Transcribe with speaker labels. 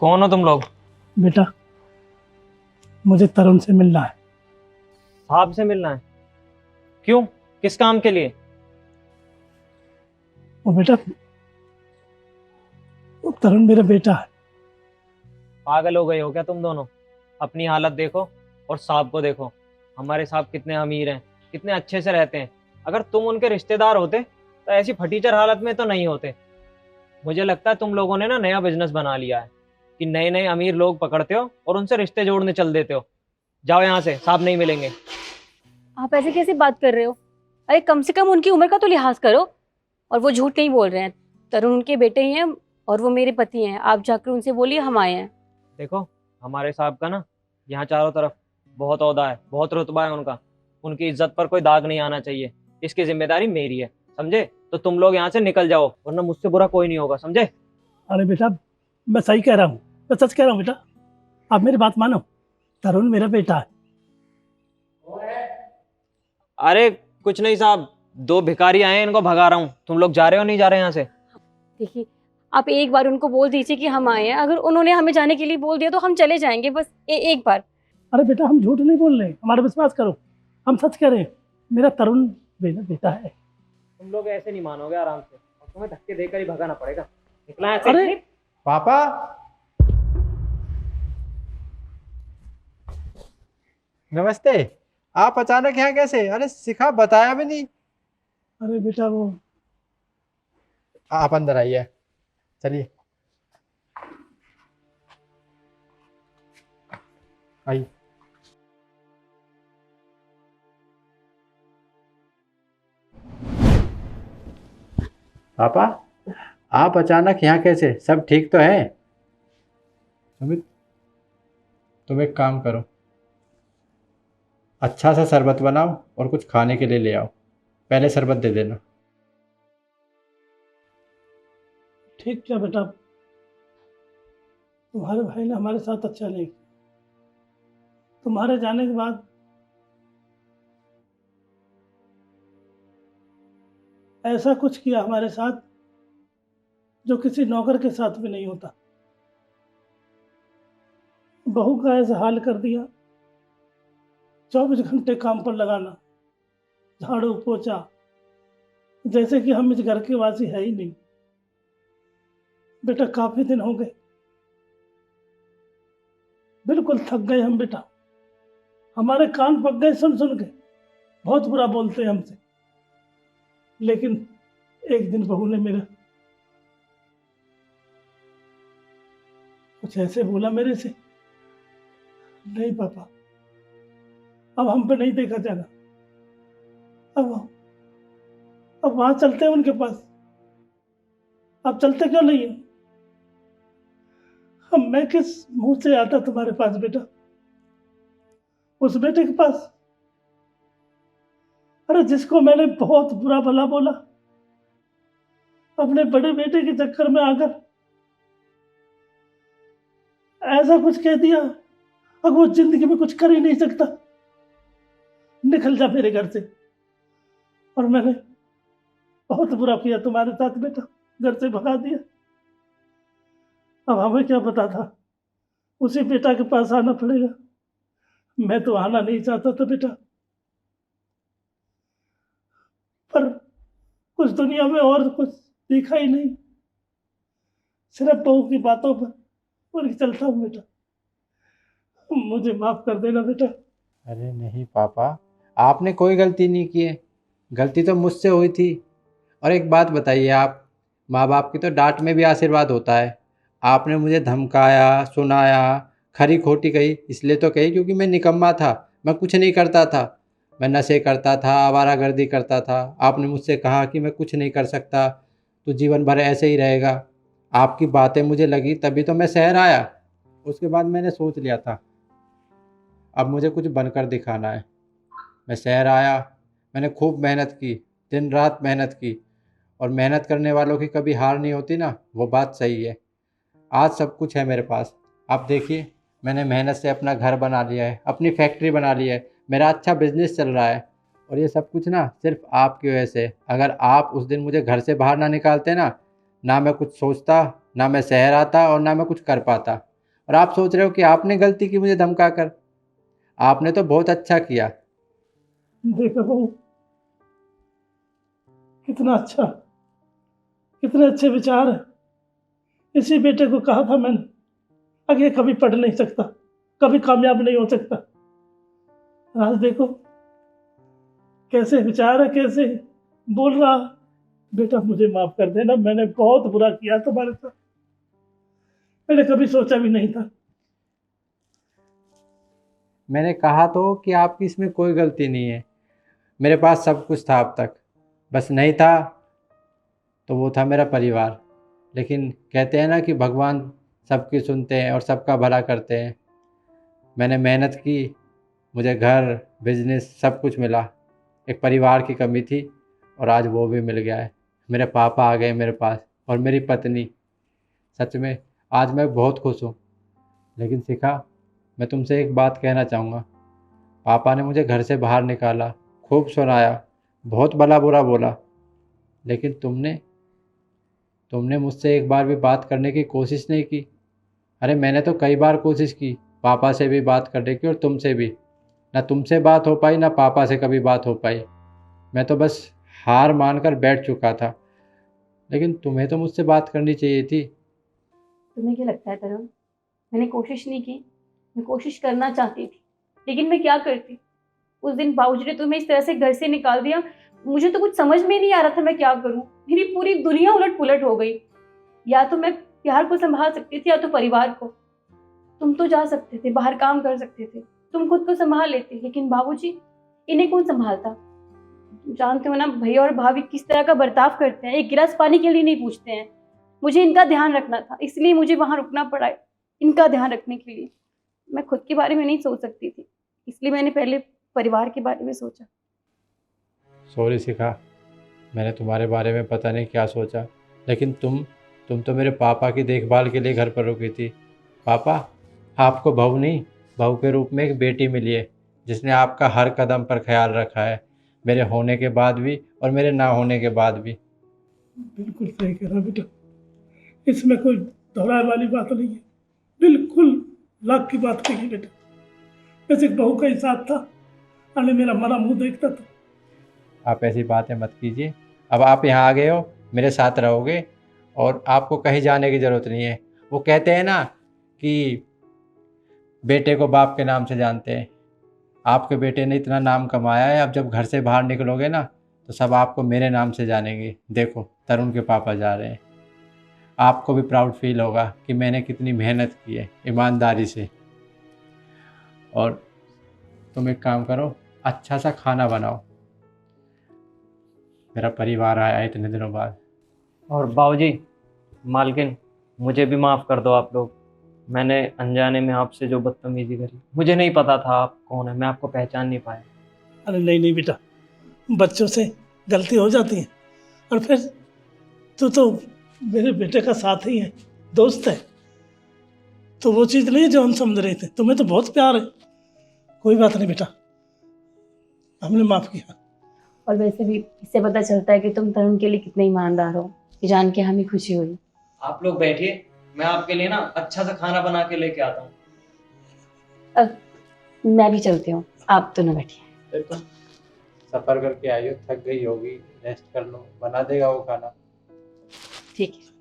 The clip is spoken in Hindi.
Speaker 1: कौन हो तुम लोग?
Speaker 2: बेटा, मुझे तरुण से मिलना है।
Speaker 1: साहब से मिलना है? क्यों? किस काम के लिए?
Speaker 2: वो बेटा, वो तरुण मेरा बेटा है।
Speaker 1: पागल हो गए हो क्या तुम दोनों? अपनी हालत देखो और साहब को देखो। हमारे साहब कितने अमीर हैं, कितने अच्छे से रहते हैं। अगर तुम उनके रिश्तेदार होते तो ऐसी फटीचर हालत में तो नहीं होते। मुझे लगता है तुम लोगों ने ना नया बिजनेस बना लिया है कि नए नए अमीर लोग पकड़ते हो और उनसे रिश्ते जोड़ने चल देते हो। जाओ यहाँ से, साहब नहीं मिलेंगे।
Speaker 3: आप ऐसे कैसे बात कर रहे हो? अरे कम से कम उनकी उम्र का तो लिहाज करो। और वो झूठ नहीं बोल रहे हैं। तरुण उनके बेटे ही हैं और वो मेरे पति हैं। आप जाकर उनसे बोलिए हम आए हैं।
Speaker 1: देखो, हमारे साहब का ना यहाँ चारों तरफ बहुत ओहदा है, बहुत रुतबा है उनका। उनकी इज्जत पर कोई दाग नहीं आना चाहिए। इसकी जिम्मेदारी मेरी है, समझे? तो तुम लोग यहाँ से निकल जाओ, वरना मुझसे बुरा कोई नहीं होगा, समझे?
Speaker 2: अरे बेटा, मैं सही कह रहा हूँ, मैं सच कह रहा हूँ बेटा। आप मेरी बात मानो, तरुण मेरा बेटा है।
Speaker 1: अरे कुछ नहीं साहब, दो भिखारी आए हैं, इनको भगा रहा हूँ। तुम लोग जा रहे हो नहीं जा रहे यहाँ से?
Speaker 3: देखिए, आप एक बार उनको बोल दीजिए कि हम आए हैं। अगर उन्होंने हमें जाने के लिए बोल दिया तो हम चले जाएंगे, बस एक बार।
Speaker 2: अरे बेटा, हम झूठ नहीं बोल रहे, हमारा विश्वास करो, हम सच कह रहे हैं। मेरा तरुण मेरा बेटा है।
Speaker 1: तुम लोग ऐसे नहीं मानोगे आराम से, और तुम्हें धक्के देकर ही भगाना पड़ेगा। निकला है ऐसे?
Speaker 2: अरे
Speaker 4: पापा, नमस्ते। आप अचानक यहाँ कैसे? अरे सिखा बताया भी नहीं।
Speaker 2: अरे बेटा, वो
Speaker 4: आप अंदर आइए, चलिए आइए। पापा, आप अचानक यहाँ कैसे? सब ठीक तो है? तुम एक काम करो, अच्छा सा शरबत बनाओ और कुछ खाने के लिए ले आओ। पहले शरबत दे देना।
Speaker 2: ठीक क्या बेटा, तुम्हारे भाई ने हमारे साथ अच्छा नहीं किया। तुम्हारे जाने के बाद ऐसा कुछ किया हमारे साथ जो किसी नौकर के साथ भी नहीं होता। बहू का ऐसा हाल कर दिया, 24 घंटे काम पर लगाना, झाड़ू पोछा, जैसे कि हम इस घर के वासी है ही नहीं। बेटा, काफी दिन हो गए, बिल्कुल थक गए हम बेटा। हमारे कान पक गए सुन सुन के। बहुत बुरा बोलते हैं हमसे, लेकिन एक दिन बहू ने मेरा कुछ ऐसे बोला मेरे से, नहीं पापा, अब हम पे नहीं देखा जाना। अब वहां चलते हैं उनके पास। आप चलते क्यों नहीं है? अब मैं किस मुंह से आता तुम्हारे पास बेटा, उस बेटे के पास? अरे जिसको मैंने बहुत बुरा भला बोला, अपने बड़े बेटे के चक्कर में आकर ऐसा कुछ कह दिया, अब वो जिंदगी में कुछ कर ही नहीं सकता। निकल जा मेरे घर से। और मैंने बहुत बुरा किया तुम्हारे साथ बेटा, घर से भगा दिया। अब हमें क्या पता था उसी बेटा के पास आना पड़ेगा। मैं तो आना नहीं चाहता था बेटा, पर कुछ दुनिया में और कुछ देखा ही नहीं, सिर्फ बहू की बातों पर उनकी चलता हूँ बेटा। मुझे माफ कर देना बेटा।
Speaker 4: अरे नहीं पापा, आपने कोई गलती नहीं की है। गलती तो मुझसे हुई थी। और एक बात बताइए, आप माँ बाप की तो डांट में भी आशीर्वाद होता है। आपने मुझे धमकाया, सुनाया, खरी खोटी कही, इसलिए तो कही क्योंकि मैं निकम्मा था। मैं कुछ नहीं करता था। मैं नशे करता था, आवारागर्दी करता था। आपने मुझसे कहा कि मैं कुछ नहीं कर सकता, तो जीवन भर ऐसे ही रहेगा। आपकी बातें मुझे लगी तभी तो मैं शहर आया। उसके बाद मैंने सोच लिया था अब मुझे कुछ बनकर दिखाना है। मैं शहर आया, मैंने खूब मेहनत की, दिन रात मेहनत की। और मेहनत करने वालों की कभी हार नहीं होती ना, वो बात सही है। आज सब कुछ है मेरे पास। आप देखिए, मैंने मेहनत से अपना घर बना लिया है, अपनी फैक्ट्री बना ली है, मेरा अच्छा बिजनेस चल रहा है। और ये सब कुछ ना सिर्फ आपकी वजह से। अगर आप उस दिन मुझे घर से बाहर ना निकालते ना, ना मैं कुछ सोचता, ना मैं शहर आता और ना मैं कुछ कर पाता। और आप सोच रहे हो कि आपने गलती की मुझे धमका कर। आपने तो बहुत अच्छा किया।
Speaker 2: देखो बहू, कितना अच्छा, कितने अच्छे विचार है। इसी बेटे को कहा था मैंने, आगे कभी पढ़ नहीं सकता, कभी कामयाब नहीं हो सकता। आज देखो कैसे विचार है, कैसे बोल रहा। बेटा मुझे माफ कर देना, मैंने बहुत बुरा किया तुम्हारे साथ। मैंने कभी सोचा भी नहीं था।
Speaker 4: मैंने कहा तो कि आपकी इसमें कोई गलती नहीं है। मेरे पास सब कुछ था अब तक, बस नहीं था तो वो था मेरा परिवार। लेकिन कहते हैं ना कि भगवान सबकी सुनते हैं और सबका भला करते हैं। मैंने मेहनत की, मुझे घर, बिजनेस सब कुछ मिला। एक परिवार की कमी थी और आज वो भी मिल गया है। मेरे पापा आ गए मेरे पास और मेरी पत्नी। सच में आज मैं बहुत खुश हूँ। लेकिन शिखा, मैं तुमसे एक बात कहना चाहूँगा। पापा ने मुझे घर से बाहर निकाला, खूब सुनाया, बहुत भला बुरा बोला, लेकिन तुमने मुझसे एक बार भी बात करने की कोशिश नहीं की। अरे मैंने तो कई बार कोशिश की, पापा से भी बात करने की और तुमसे भी। ना तुमसे बात हो पाई, ना पापा से कभी बात हो पाई। मैं तो बस हार मानकर बैठ चुका था। लेकिन तुम्हें तो मुझसे बात करनी चाहिए थी।
Speaker 3: तुम्हें क्या लगता है तरुण, मैंने कोशिश नहीं की? मैं कोशिश करना चाहती थी, लेकिन मैं क्या करती। उस दिन बाबूजी ने तुम्हें इस तरह से घर से निकाल दिया। मुझे तो कुछ समझ में नहीं आ रहा था मैं क्या करूं। मेरी पूरी दुनिया उलट पुलट हो गई। या तो मैं प्यार को संभाल सकती थी या तो परिवार को। तुम तो जा सकते थे, बाहर काम कर सकते थे, तुम खुद को संभाल लेते, लेकिन बाबूजी, इन्हें कौन संभालता? जानते हो ना भैया और भाभी किस तरह का बर्ताव करते हैं। एक गिलास पानी के लिए नहीं पूछते हैं। मुझे इनका ध्यान रखना था, इसलिए मुझे वहां रुकना पड़ा है इनका ध्यान रखने के लिए। मैं खुद के बारे में नहीं सोच सकती थी, इसलिए मैंने पहले परिवार के बारे में सोचा।
Speaker 4: सॉरी शिखा, मैंने तुम्हारे बारे में पता नहीं क्या सोचा। लेकिन तुम तो मेरे पापा की देखभाल के लिए घर पर रुकी थी। पापा, आपको बहू नहीं, बहू के रूप में एक बेटी मिली है, जिसने आपका हर कदम पर ख्याल रखा है, मेरे होने के बाद भी और मेरे ना होने के बाद भी।
Speaker 2: बिल्कुल सही कह रहा बेटा, इसमें कोई दोहराए वाली बात नहीं है। बिल्कुल लाख की बात कही बेटा। वैसे बहू का ही साथ था, अरे मेरा मरा मुंह देखता था।
Speaker 4: आप ऐसी बातें मत कीजिए। अब आप यहाँ आ गए हो, मेरे साथ रहोगे और आपको कहीं जाने की ज़रूरत नहीं है। वो कहते हैं ना कि बेटे को बाप के नाम से जानते हैं। आपके बेटे ने इतना नाम कमाया है, अब जब घर से बाहर निकलोगे ना तो सब आपको मेरे नाम से जानेंगे। देखो तरुण के पापा जा रहे हैं। आपको भी प्राउड फील होगा कि मैंने कितनी मेहनत की है ईमानदारी से। और तुम एक काम करो, अच्छा सा खाना बनाओ। मेरा परिवार आया है इतने दिनों बाद।
Speaker 1: और बाबूजी, मालकिन, मुझे भी माफ़ कर दो आप लोग। मैंने अनजाने में आपसे जो बदतमीजी करी, मुझे नहीं पता था आप कौन है, मैं आपको पहचान नहीं पाया।
Speaker 2: अरे नहीं नहीं बेटा, बच्चों से गलती हो जाती है। और फिर तू तो मेरे बेटे का साथी है, दोस्त है, तो वो चीज़ नहीं है जो हम समझ रहे थे। तुम्हें तो बहुत प्यार है। कोई बात नहीं बेटा, हमने माफ़ किया।
Speaker 3: और वैसे भी इससे पता चलता है कि तुम तरुण के लिए कितने ईमानदार हो। ये जान के हमें खुशी हुई।
Speaker 1: आप लोग बैठिए, मैं आपके लिए ना अच्छा सा खाना बना के लेके आता हूँ।
Speaker 3: अब मैं भी चलती हूँ, आप तो न बैठिए।
Speaker 4: सफ़र करके आई हो, थक गई होगी, रेस्ट कर लो, बना देगा वो खाना।
Speaker 3: ठीक है।